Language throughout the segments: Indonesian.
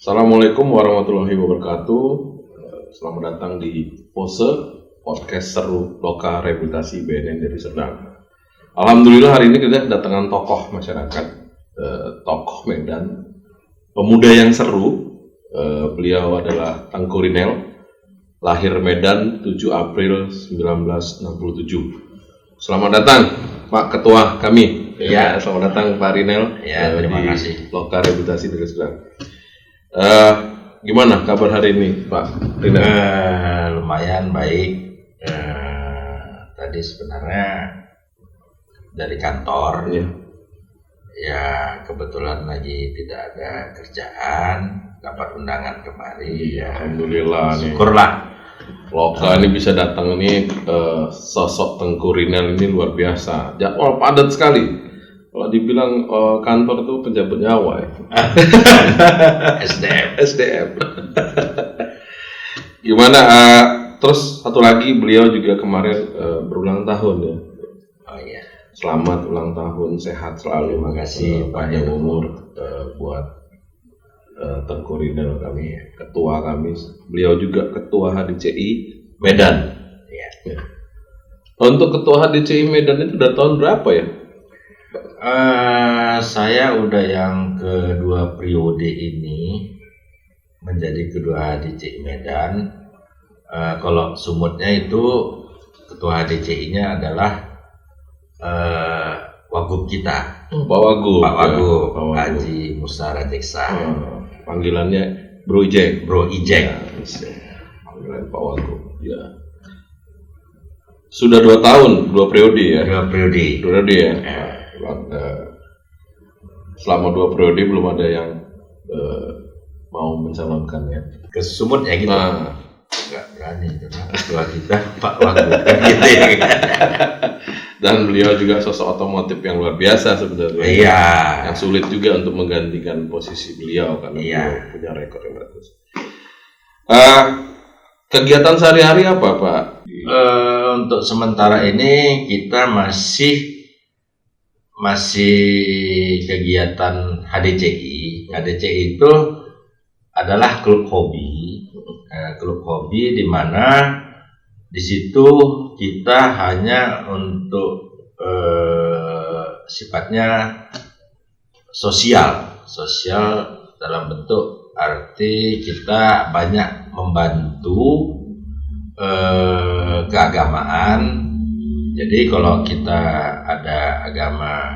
Assalamualaikum warahmatullahi wabarakatuh. Selamat datang di Pose Podcast Seru Loka Rehabilitasi BNN Deli Serdang. Alhamdulillah hari ini kita kedatangan tokoh masyarakat, tokoh Medan, pemuda yang seru. Beliau adalah Tengku Rinel, lahir Medan 7 April 1967. Selamat datang Pak Ketua kami. Ya, selamat datang Pak Rinel. Ya, terima kasih. Loka Rehabilitasi Deli Serdang. Gimana kabar hari ini, Pak Rinel? Lumayan baik. Tadi sebenarnya dari kantor, ya kebetulan lagi tidak ada kerjaan, dapat undangan kemari. Ya, Alhamdulillah nih. Syukurlah. Loka ini bisa datang ini, sosok Tengku Rinel ini luar biasa. Jadwal padat sekali. Kalau dibilang kantor itu penjabat nyawa ya. SDM. Gimana? Terus satu lagi, beliau juga kemarin berulang tahun ya. Oh iya. Selamat ulang tahun, sehat selalu. Terima kasih, panjang umur buat Tengku Rinel kami, ketua kami. Beliau juga ketua HDCI Medan. Ya. Untuk ketua HDCI Medan itu udah tahun berapa ya? Saya udah yang kedua periode ini menjadi kedua HDCI Medan. Kalau sumutnya itu ketua HDCI-nya adalah Wagub kita, Pak Wagub, Haji Musa Rajeksa. Panggilannya Bro Ijek. Panggilan Pak Wagub. Ya. Sudah 2 tahun, 2 periode ya. 2 periode ya. Selama 2 periode belum ada yang mau mencalonkan ya. Ke Sumut ya gitu. Nggak berani karena ketua kita Pak Wagub gitu ya. Dan beliau juga sosok otomotif yang luar biasa sebenarnya. Iya. Yang sulit juga untuk menggantikan posisi beliau karena beliau punya rekor yang bagus. Kegiatan sehari-hari apa Pak? Untuk sementara ini kita masih kegiatan HDCI. HDCI itu adalah klub hobi. Klub hobi di mana di situ kita hanya untuk sifatnya sosial dalam bentuk arti kita banyak membantu keagamaan. Jadi kalau kita ada agama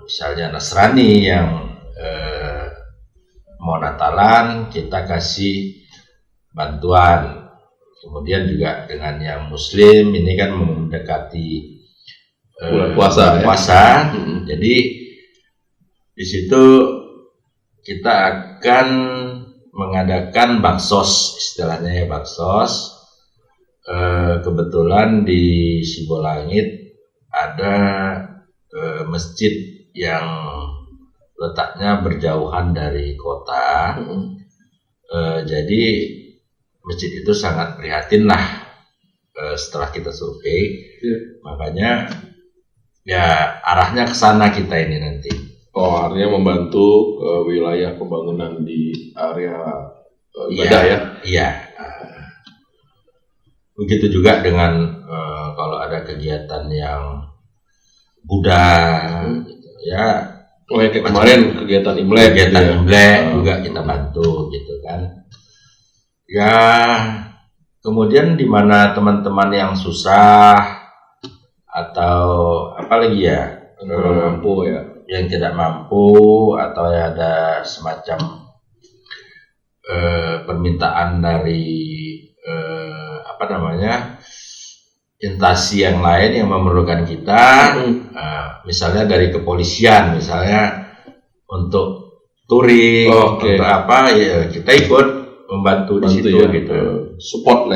misalnya Nasrani yang mau Natalan, kita kasih bantuan. Kemudian juga dengan yang Muslim ini kan mendekati puasa. Jadi di situ kita akan mengadakan baksos, istilahnya ya baksos. Kebetulan di Sibolangit ada masjid yang letaknya berjauhan dari kota. Jadi masjid itu sangat prihatin lah setelah kita survei. Makanya ya arahnya ke sana kita ini nanti. Artinya membantu wilayah pembangunan di area ibadah ya? Iya. Begitu juga dengan kalau ada kegiatan yang Buddha, gitu, ya. Kayak kemarin kegiatan Imlek. Juga kita bantu, gitu kan. Ya, kemudian di mana teman-teman yang susah atau apalagi ya, kurang mampu ya, yang tidak mampu atau ya ada semacam permintaan dari instansi yang lain yang memerlukan kita, misalnya dari kepolisian, misalnya untuk touring, untuk apa, ya kita ikut membantu di situ ya, gitu. Support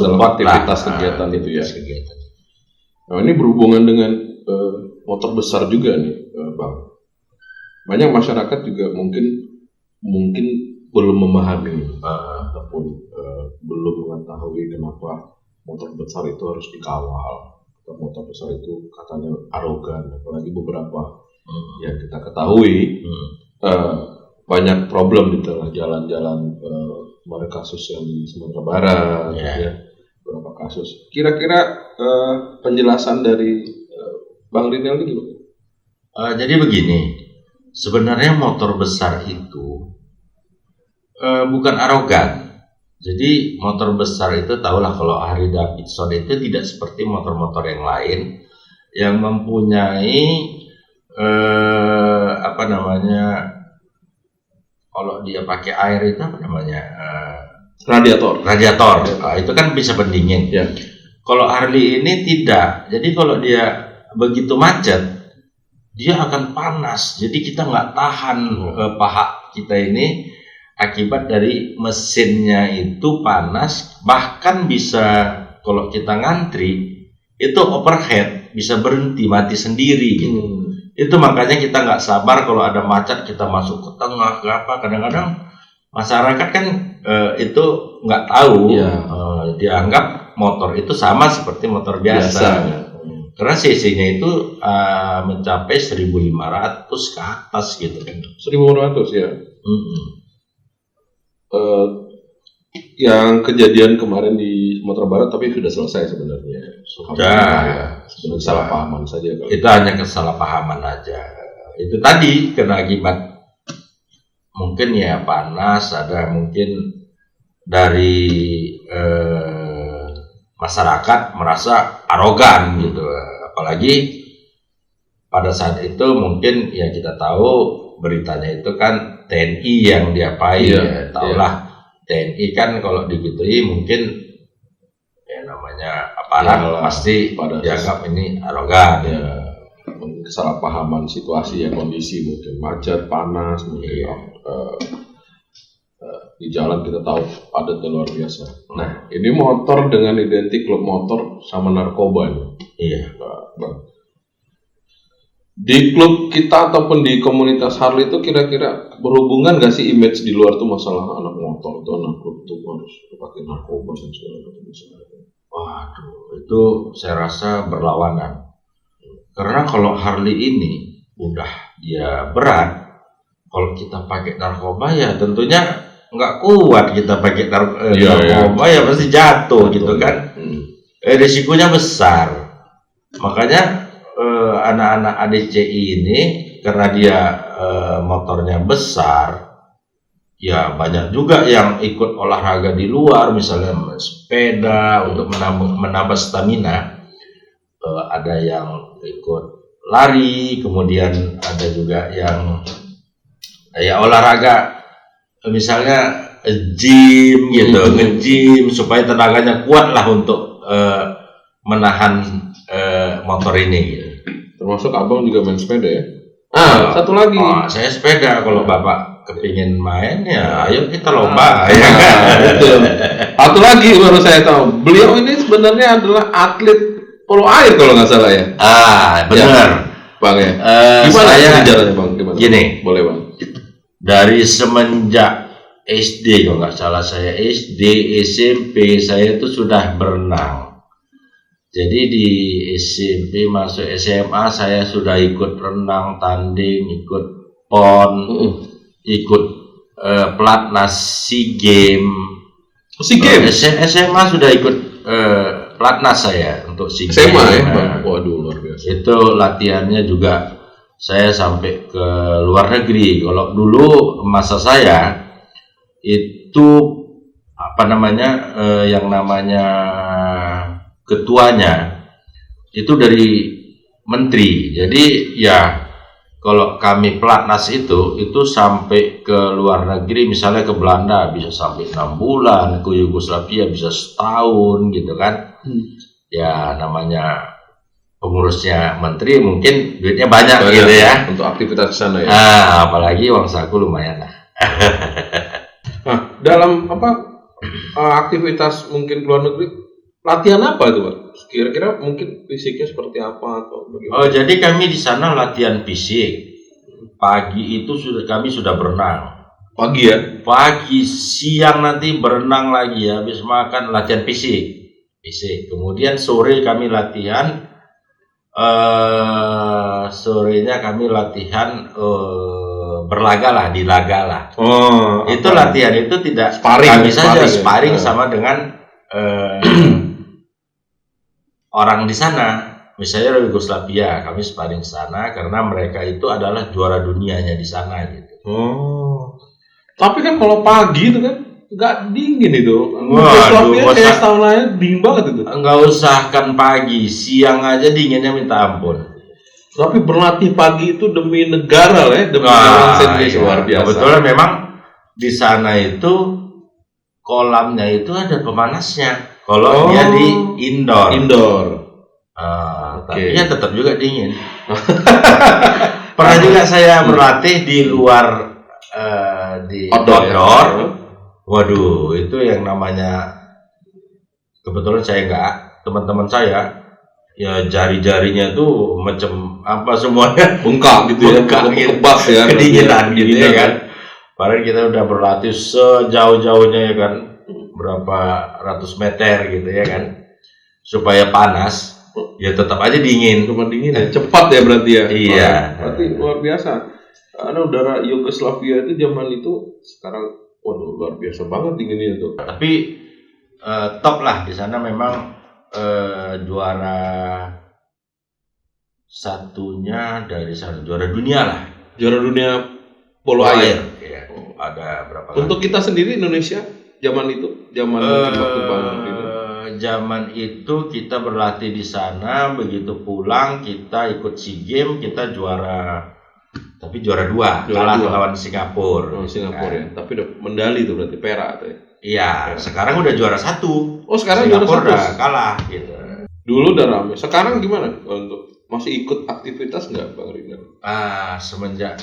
dalam aktivitas kegiatan itu ya. Nah, ini berhubungan dengan motor besar juga nih, Bang. Banyak masyarakat juga mungkin belum memahami ataupun belum mengetahui kenapa motor besar itu harus dikawal. Atau motor besar itu katanya arogan, apalagi beberapa yang kita ketahui banyak problem di tengah jalan-jalan, kemarin kasus yang di Sumatera Barat, ya, beberapa kasus. Kira-kira penjelasan dari Bang Rinel ini gimana? Jadi begini, sebenarnya motor besar itu bukan arogan. Jadi motor besar itu tahulah kalau Harley Davidson itu tidak seperti motor-motor yang lain yang mempunyai kalau dia pakai air itu radiator. Itu kan bisa pendingin. Ya. Kalau Harley ini tidak. Jadi kalau dia begitu macet, dia akan panas. Jadi kita nggak tahan paha kita ini akibat dari mesinnya itu panas. Bahkan bisa kalau kita ngantri itu overhead, bisa berhenti mati sendiri gitu. Itu makanya kita nggak sabar kalau ada macet kita masuk ke tengah ke apa. Kadang-kadang masyarakat kan itu nggak tahu, dianggap motor itu sama seperti motor biasa. Karena cc-nya itu mencapai 1.500 ke atas gitu kan. 1.500 ya. Yang kejadian kemarin di Sumatera Barat tapi sudah selesai sebenarnya. Sudah kesalahpahaman saja. Itu hanya kesalahpahaman aja. Itu tadi kena akibat mungkin ya panas, ada mungkin dari masyarakat merasa arogan gitu. Apalagi pada saat itu mungkin ya kita tahu beritanya itu kan TNI yang diapain, tahulah. TNI kan kalau digitui mungkin ya namanya aparat pasti dianggap ini arogan. Kesalahpahaman situasi kondisi mungkin macet, panas, mungkin di jalan kita tahu padatnya luar biasa. Nah, ini motor dengan identik klub motor sama narkoba nih. Iya, Bang. Di klub kita ataupun di komunitas Harley itu kira-kira berhubungan gak sih image di luar tuh masalah anak motor atau anak klub tuh harus pakai narkoba dan segala macam. Waduh, itu saya rasa berlawanan. Karena kalau Harley ini udah dia berat, kalau kita pakai narkoba ya tentunya nggak kuat kita pakai narkoba ya pasti jatuh gitu kan. Risikonya besar. Makanya anak-anak ADCI ini karena dia motornya besar, ya banyak juga yang ikut olahraga di luar, misalnya sepeda untuk menambah stamina. Ada yang ikut lari, kemudian ada juga yang ya olahraga, misalnya gym gitu, nge-gym supaya tenaganya kuat lah untuk menahan motor ini gitu. Termasuk abang juga main sepeda ya? Satu lagi. Saya sepeda, kalau bapak kepingin main ya ayo kita lomba. Betul. Satu lagi baru saya tahu, beliau ini sebenarnya adalah atlet polo air kalau nggak salah ya? Benar. Ya, Bang ya. Gimana sejarahnya Bang? Gimana? Gini. Boleh Bang. Dari semenjak SD kalau nggak salah saya SD, SMP saya itu sudah berenang. Jadi di SMP masuk SMA saya sudah ikut renang, tanding, ikut PON, ikut pelatnas SEA Games. SMA sudah ikut pelatnas saya untuk SEA Games. SMA ya? Waduh luar biasa. Itu latihannya juga saya sampai ke luar negeri. Kalau dulu masa saya itu yang namanya ketuanya itu dari menteri. Jadi ya kalau kami pelatnas itu sampai ke luar negeri, misalnya ke Belanda bisa sampai 6 bulan, ke Yugoslavia bisa setahun gitu kan. Ya namanya pengurusnya menteri mungkin duitnya banyak gitu ya untuk aktivitas di sana ya. Apalagi uang saku lumayan lah. Nah, dalam aktivitas mungkin luar negeri, latihan apa itu Pak? Kira-kira mungkin fisiknya seperti apa atau bagaimana? Jadi kami di sana latihan fisik. Pagi itu kami sudah berenang. Pagi ya? Pagi, siang nanti berenang lagi, habis makan latihan fisik. Kemudian sore kami latihan. Sorenya kami latihan berlaga lah, di laga lah. Itu apa? latihan itu tidak Sparring, kami saja sparring, sparring ya. sama dengan orang di sana. Misalnya dari Yugoslavia, kami sparring di sana karena mereka itu adalah juara dunianya di sana gitu. Tapi kan kalau pagi itu kan nggak dingin itu. Waduh, kayak tahun lain dingin banget itu. Enggak usahkan pagi, siang aja dinginnya minta ampun. Tapi berlatih pagi itu demi negara lah ya, demi bangsa Indonesia, luar biasa. Kebetulan memang di sana itu kolamnya itu ada pemanasnya. Kalau dia di indoor. Tapi ya tetap juga dingin. Pernah juga saya berlatih di luar di outdoor. Waduh, itu yang namanya, kebetulan saya enggak, teman-teman saya ya jari-jarinya tuh macam apa semuanya bengkak gitu ya, kebas ya, kedinginan gitu ya kan. Padahal kita udah berlatih sejauh-jauhnya ya kan, berapa ratus meter gitu ya kan, supaya panas. Ya tetap aja dingin. Cuma dingin ya, cepat ya berarti ya. Iya. Berarti luar biasa. Karena udara Yugoslavia itu zaman itu sekarang, waduh luar biasa banget dinginnya itu. Tapi top lah di sana memang juara satunya dari sana, juara dunia lah. Juara dunia polo air. Ya, ada berapa? Untuk kita sendiri Indonesia zaman itu, zaman waktu Bang itu. Zaman itu kita berlatih di sana, begitu pulang kita ikut SEA Games, kita juara, tapi juara dua, kalah lawan Singapura. Singapura ya, tapi udah medali itu berarti perak tuh ya. Iya, sekarang udah juara 1. Sekarang Singapura juara 1 udah kalah gitu. Dulu udah rame. Sekarang gimana untuk masih ikut aktivitas nggak Bang Rinal? Semenjak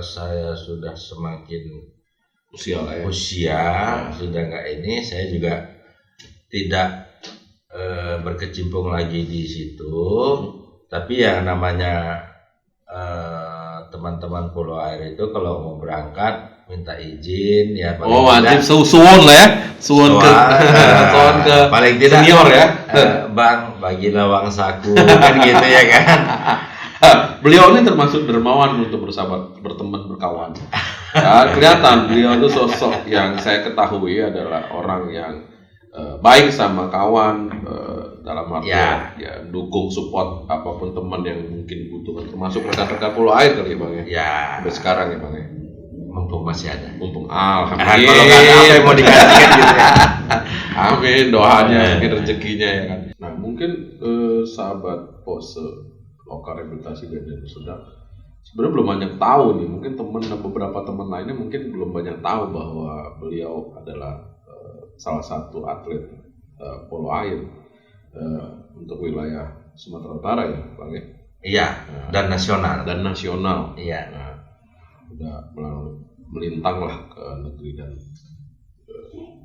saya sudah semakin usia lah ya. Sudah nggak ini, saya juga tidak berkecimpung lagi di situ. Tapi ya namanya teman-teman polo air itu kalau mau berangkat minta izin ya wajib suwon lah ya, suwon ke paling tidak senior ya. Bang bagi lawang saku kan gitu ya kan. Beliau ini termasuk dermawan untuk bersahabat, berteman, berkawan. Ya, kelihatan beliau itu sosok yang saya ketahui adalah orang yang baik sama kawan, dalam arti ya dukung, support apapun teman yang mungkin butuh, termasuk rekan-rekan polo air kali ya Bang ya. Ya. Sampai sekarang ya Bang ya. Mumpung masih ada. Mumpung alhamdulillah. Kalau nggak ada apa yang mau digantikan gitu ya. Amin, doanya, mungkin rezekinya ya kan. Nah mungkin sahabat pose lokal rehabilitasi dan sedang sebenarnya belum banyak tahu nih, mungkin teman dan beberapa teman lainnya mungkin belum banyak tahu bahwa beliau adalah salah satu atlet polo air untuk wilayah Sumatera Utara ya Bang ya. Iya, dan nasional. Iya. Nah, udah melintang lah ke negeri, dan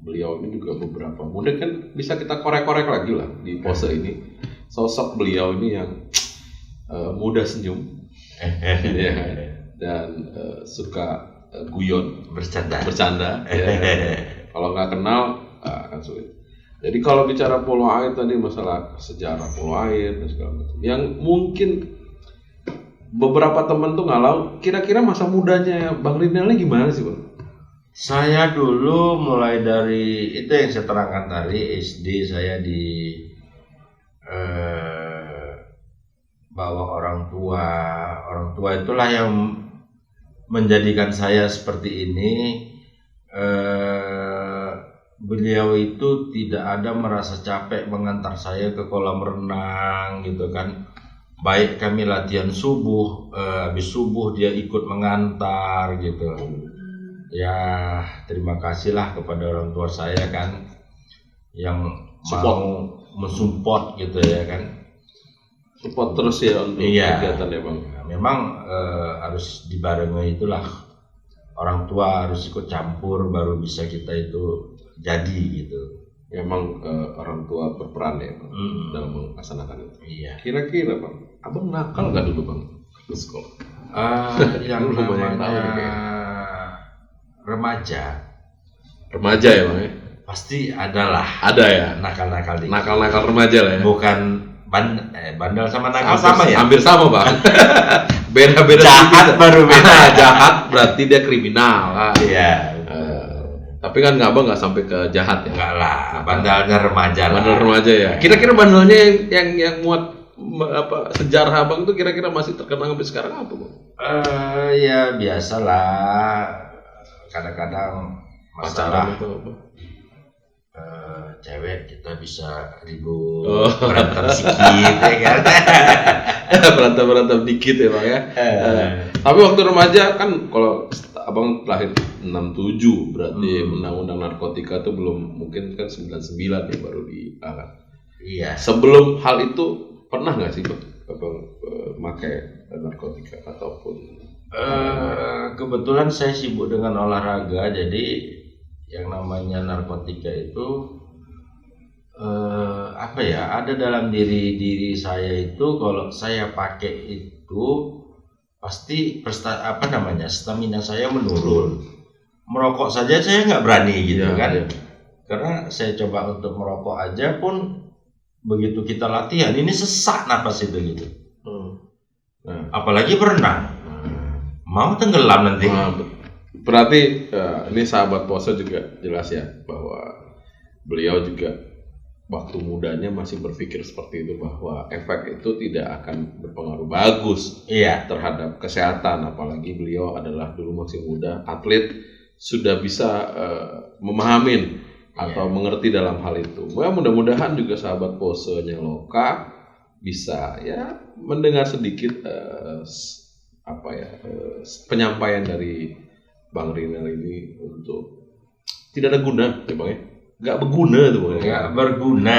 beliau ini juga beberapa mungkin kan bisa kita korek-korek lagi lah di pose ini, sosok beliau ini yang mudah senyum ya, dan suka guyon, bercanda ya. Kalau nggak kenal akan sulit. Jadi kalau bicara polo air tadi, masalah sejarah polo air dan segala macam, yang mungkin beberapa teman tuh ngalau, kira-kira masa mudanya Bang Rinal ini gimana sih Bang? Saya dulu mulai dari itu yang saya terangkan tadi, SD saya di bawa orang tua itulah yang menjadikan saya seperti ini. Beliau itu tidak ada merasa capek mengantar saya ke kolam renang gitu kan, baik kami latihan subuh, habis subuh dia ikut mengantar gitu ya. Terima kasihlah kepada orang tua saya kan yang mau mensupport gitu ya kan. Support terus ya untuk kegiatan ya Bang. Memang harus dibarengi, itulah orang tua harus ikut campur baru bisa kita itu jadi gitu. Memang orang tua berperan ya Bang dalam melaksanakan itu. Iya. Kira-kira Bang, Abang nakal nggak dulu Bang ke sekolah? Yang namanya remaja ya Bang ya. Pasti adalah. Ada ya. Nakal-nakal dikit. Nakal-nakal remaja lah ya. Bukan bandel sama nakal sama ya? Hampir sama Bang. Beda-beda. Jahat baru beda. Jahat berarti dia kriminal. Iya. Tapi kan abang nggak sampai ke jahat ya? Enggak lah, bandelnya remaja lah. Bandel remaja ya. Kira-kira bandelnya yang muat sejarah abang itu kira-kira masih terkenang sampai sekarang apa bang? Ya biasalah. Kadang-kadang masalah itu apa? Cewek kita bisa ribut, berantem sedikit ya kan. Berantem dikit ya bang ya. Tapi waktu remaja kan kalau abang lahir 67 berarti undang-undang narkotika itu belum, mungkin kan 99 ya baru diangkat. Iya. Sebelum hal itu pernah nggak sih bang pakai narkotika ataupun? Kebetulan saya sibuk dengan olahraga, jadi yang namanya narkotika itu ada dalam diri saya itu, kalau saya pakai itu pasti stamina saya menurun. Merokok saja saya nggak berani gitu kan. Ya. Karena saya coba untuk merokok aja pun begitu kita latihan ini sesak napas itu gitu. Nah, apalagi berenang, mau tenggelam nanti. Berarti ini sahabat Pose juga jelas ya bahwa beliau juga waktu mudanya masih berpikir seperti itu, bahwa efek itu tidak akan berpengaruh bagus terhadap kesehatan, apalagi beliau adalah dulu masih muda, atlet, sudah bisa memahamin atau mengerti dalam hal itu. Mudah-mudahan juga sahabat Pose-nya Loka bisa ya mendengar sedikit penyampaian dari Bang Rinal ini untuk tidak ada guna ya bang ya. Nggak berguna tuh bang. Nggak berguna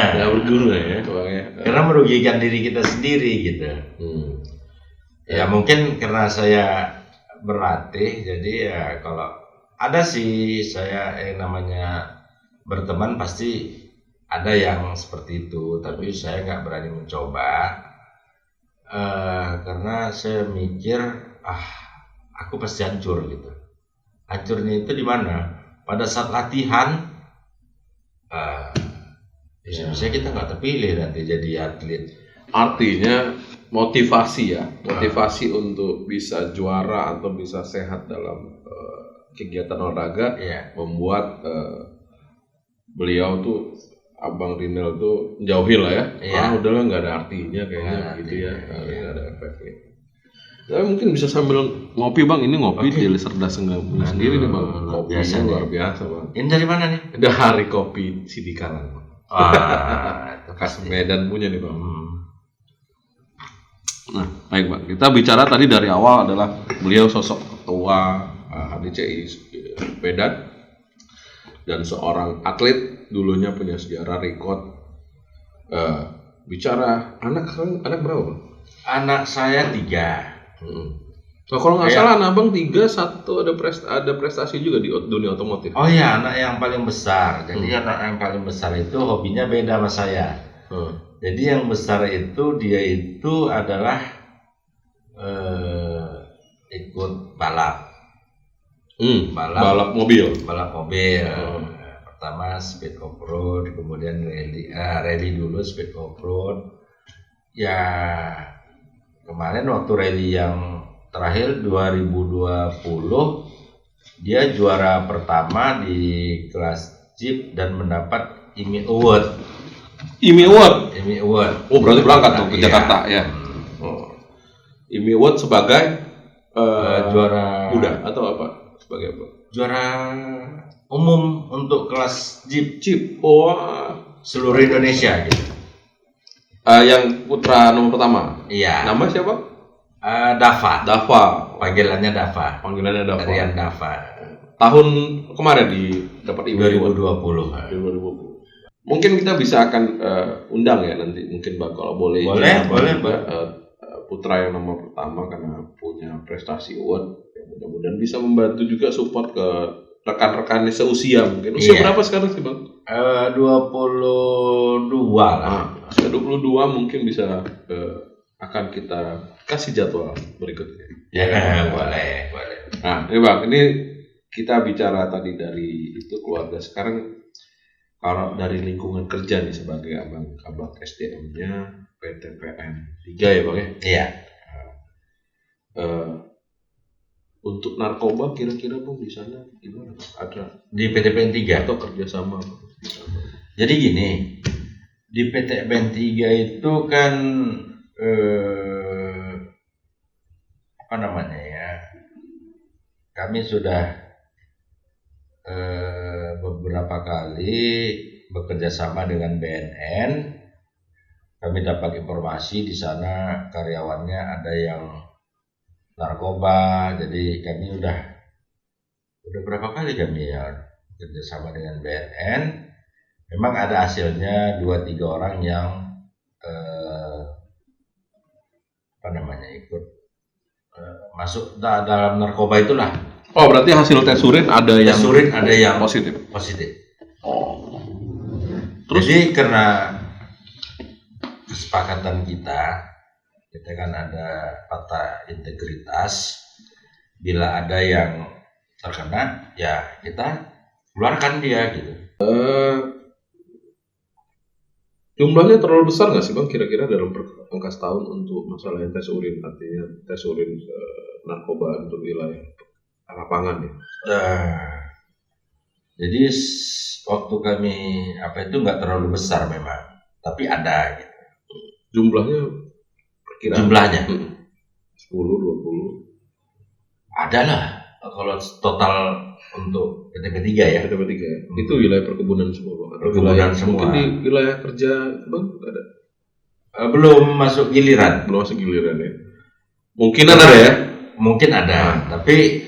ya bang ya. Karena merugikan diri kita sendiri gitu. Ya mungkin karena saya berlatih, jadi ya kalau ada sih saya yang namanya berteman pasti ada yang seperti itu, tapi saya nggak berani mencoba karena saya mikir aku pasti hancur gitu. Hancurnya itu di mana? Pada saat latihan, bisa kita nggak terpilih nanti jadi atlet. Artinya motivasi untuk bisa juara atau bisa sehat dalam kegiatan olahraga, membuat beliau tuh Abang Rinal tuh jauhin lah ya. Udahlah nggak ada artinya kayaknya gitu ya, nggak ada efeknya. Tapi mungkin bisa sambil ngopi bang, ini ngopi di Cerdas sendiri nih bang. Kopinya luar biasa bang. Ini dari mana nih? Dari Kopi Sidikalang. Khas Medan punya nih bang. Nah baik bang, kita bicara tadi dari awal adalah beliau sosok ketua HDCI Medan dan seorang atlet, dulunya punya sejarah rekod. Bicara anak berapa bang? Anak saya 3. So, kalau nggak salah anak abang 3, satu ada prestasi juga di dunia otomotif. Oh iya, anak yang paling besar. Jadi anak yang paling besar itu hobinya beda sama saya. Jadi yang besar itu dia itu adalah ikut balap. Balap mobil. Pertama speed off road, kemudian rally dulu speed off road. Ya kemarin waktu rally yang terakhir 2020 dia juara pertama di kelas Jeep dan mendapat IMI Award. Oh berarti berangkat tuh ke Jakarta ya. IMI Award sebagai juara muda atau apa? Sebagai apa? Juara umum untuk kelas Jeep. Seluruh Indonesia gitu. Yang putra nomor pertama. Iya. Nama siapa? Dava. Panggilannya Dava. Rian Dava. Tahun kemarin dapat IMI 2020. Mungkin kita bisa akan undang ya nanti mungkin Bang kalau boleh. Boleh. Putra yang nomor pertama karena punya prestasi award. Ya, mudah-mudahan bisa membantu juga support ke rekan-rekannya seusia mungkin. Usia berapa sekarang sih Bang? 22 lah. Usia 22 mungkin bisa akan kita kasih jadwal berikutnya. Ya, boleh. Nah, ini Bang, ini kita bicara tadi dari itu keluarga. Sekarang kalau dari lingkungan kerja nih sebagai abang SDM-nya PTPN 3 ya Bang ya? Iya. Untuk narkoba kira-kira Bang di sana gimana? Ada di PTPN 3 atau kerjasama? Jadi gini, di PTPN 3 itu kan apa namanya ya? Kami sudah beberapa kali bekerja sama dengan BNN. Kami dapat informasi di sana karyawannya ada yang narkoba, jadi kami udah berapa kali kami ya kerjasama dengan BNN. Memang ada hasilnya 2-3 orang yang ikut masuk dalam narkoba itulah. Oh, berarti hasil tes urin ada yang positif. Oh. Terus jadi karena kesepakatan kita kan ada fakta integritas, bila ada yang terkena ya kita keluarkan dia gitu. Jumlahnya terlalu besar nggak sih Bang kira-kira dalam angka setahun untuk masalah tes urin, artinya tes urin narkoba untuk wilayah lapangan ya? Jadi waktu kami itu nggak terlalu besar memang, tapi ada gitu. Jumlahnya 10-20 ada lah kalau total untuk PTP 3 ya. PTP 3 itu wilayah perkebunan semua. Mungkin di wilayah kerja Bang ada? Belum masuk giliran ya. Mungkin ada ya? Mungkin ada, tapi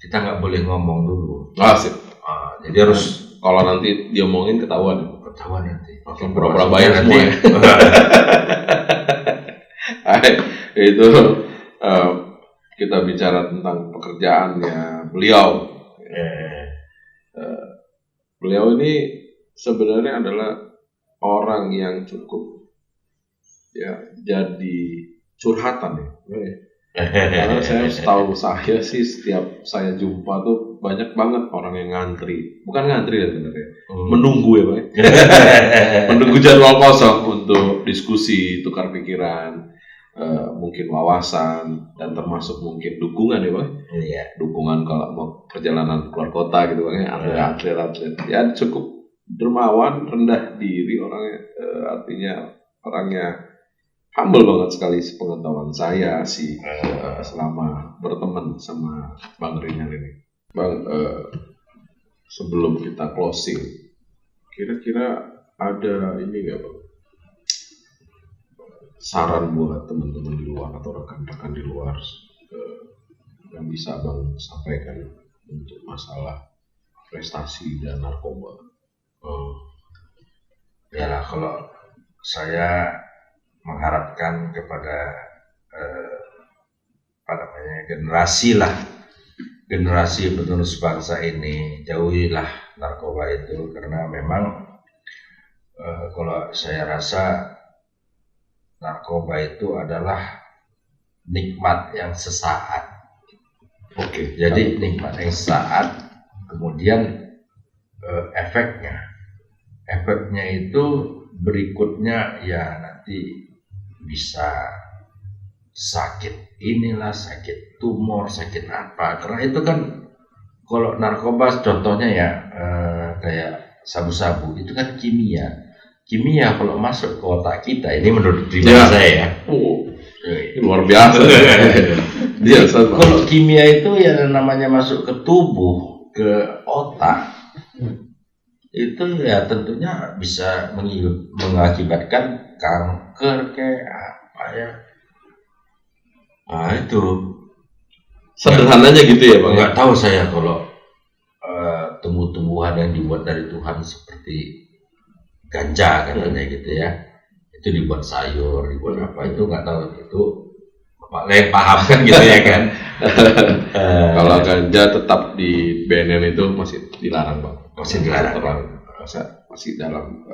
kita nggak boleh ngomong dulu. Sip. Jadi harus kalau nanti dia omongin ketahuan nanti. Oke, pura-pura bayar semua ya. Itu kita bicara tentang pekerjaannya beliau. Beliau ini sebenarnya adalah orang yang cukup ya jadi curhatan ya. Karena setahu saya sih setiap saya jumpa tuh banyak banget orang yang bukan ngantri ya sebenarnya, menunggu ya Pak, menunggu jadwal kosong untuk diskusi, tukar pikiran, mungkin wawasan dan termasuk mungkin dukungan ya Pak, dukungan kalau mau perjalanan keluar kota gitu Pak, atlet, ya cukup dermawan, rendah diri orangnya, artinya orangnya humble banget sekali sepengetahuan saya sih selama berteman sama Bang Rinal ini. Bang, sebelum kita closing, kira-kira ada ini nggak Bang? Saran buat teman-teman di luar atau rekan-rekan di luar yang bisa Bang sampaikan untuk masalah prestasi dan narkoba? Ya lah, kalau saya mengharapkan kepada generasi penerus bangsa ini, jauhilah narkoba itu, karena memang kalau saya rasa narkoba itu adalah nikmat yang sesaat. Jadi nikmat yang sesaat, kemudian efeknya itu berikutnya ya nanti bisa sakit inilah, sakit tumor, sakit apa. Karena itu kan kalau narkoba contohnya ya kayak sabu-sabu itu kan kimia kalau masuk ke otak kita, ini menurut pribadi saya ya. Luar biasa. Kalau kimia itu yang namanya masuk ke tubuh, ke otak, itu ya tentunya bisa mengakibatkan kanker kayak apa ya. Itu sederhananya gitu ya Bang. Nggak tahu saya kalau tumbuh-tumbuhan yang dibuat dari Tuhan seperti ganja katanya gitu ya, itu dibuat sayur, dibuat apa, itu nggak tahu, itu Bapak yang paham kan gitu ya kan. Kalau ganja tetap di BNN itu masih dilarang Bang. Masih dilarang. Masih dalam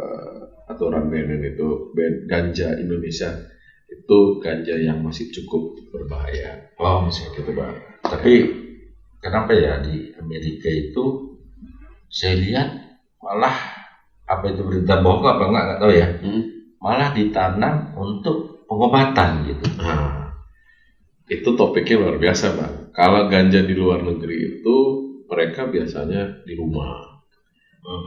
aturan BNN itu ganja Indonesia itu ganja yang masih cukup berbahaya. Masih gitu Bang. Tapi kenapa ya di Amerika itu saya lihat malah apa itu berita bohong apa nggak tahu ya, malah ditanam untuk pengobatan gitu. itu topiknya luar biasa, Bang. Kalau ganja di luar negeri itu mereka biasanya di rumah.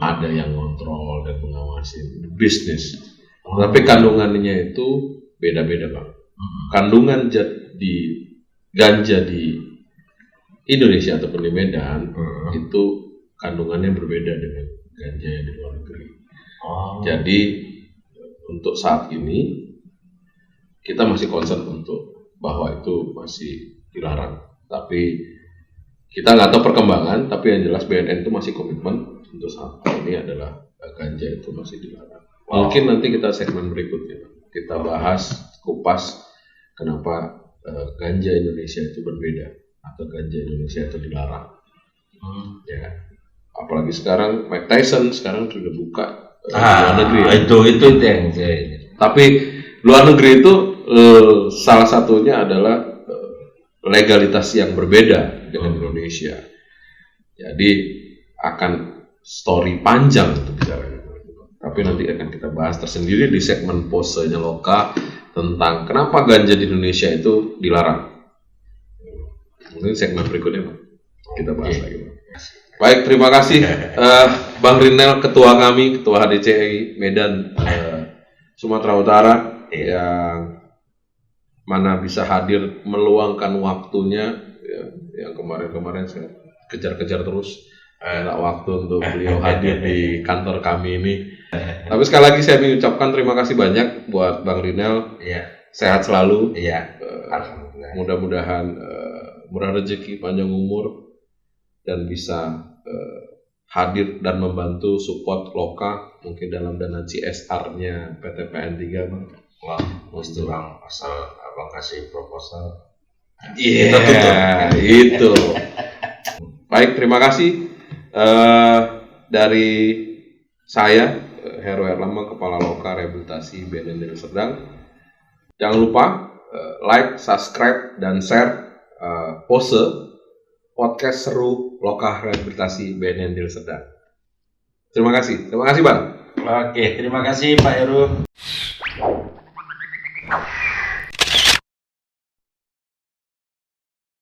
Ada yang ngontrol dan mengawasi bisnis. Tapi kandungannya itu beda-beda, Bang. Kandungan di ganja di Indonesia ataupun di Medan itu kandungannya berbeda dengan ganja yang di luar negeri. Jadi untuk saat ini kita masih concern untuk bahwa itu masih dilarang. Tapi kita nggak tahu perkembangan, tapi yang jelas BNN itu masih komitmen untuk saat ini adalah ganja itu masih dilarang. Mungkin nanti kita segmen berikutnya kita bahas kupas kenapa ganja Indonesia itu berbeda atau ganja Indonesia itu dilarang. Ya, apalagi sekarang Mike Tyson sekarang sudah buka luar negeri. Itu yang saya. Tapi luar negeri itu salah satunya adalah legalitas yang berbeda dengan Indonesia. Jadi akan story panjang untuk bicara. Tapi nanti akan kita bahas tersendiri di segmen posenya Loka tentang kenapa ganja di Indonesia itu dilarang. Mungkin segmen berikutnya kita bahas lagi. Baik, terima kasih Bang Rinel, ketua kami, ketua HDCI Medan Sumatera Utara yang mana bisa hadir meluangkan waktunya yang kemarin saya kejar-kejar terus waktu untuk beliau hadir di kantor kami ini. Tapi sekali lagi saya mengucapkan terima kasih banyak buat Bang Rinel. Sehat selalu. Alhamdulillah. Mudah-mudahan murah rezeki, panjang umur dan bisa hadir dan membantu support Loka mungkin dalam dana CSR-nya PT PN 3, Bang. Wah, mesti Bang asal Abang kasih proposal. Kita tutup. Itu. Baik, terima kasih dari saya Heru Erlambang, Kepala Loka Rehabilitasi BNN Deli Serdang. Jangan lupa like, subscribe, dan share pose podcast seru Loka Rehabilitasi BNN Deli Serdang. Terima kasih Bang. Oke, terima kasih Pak Heru.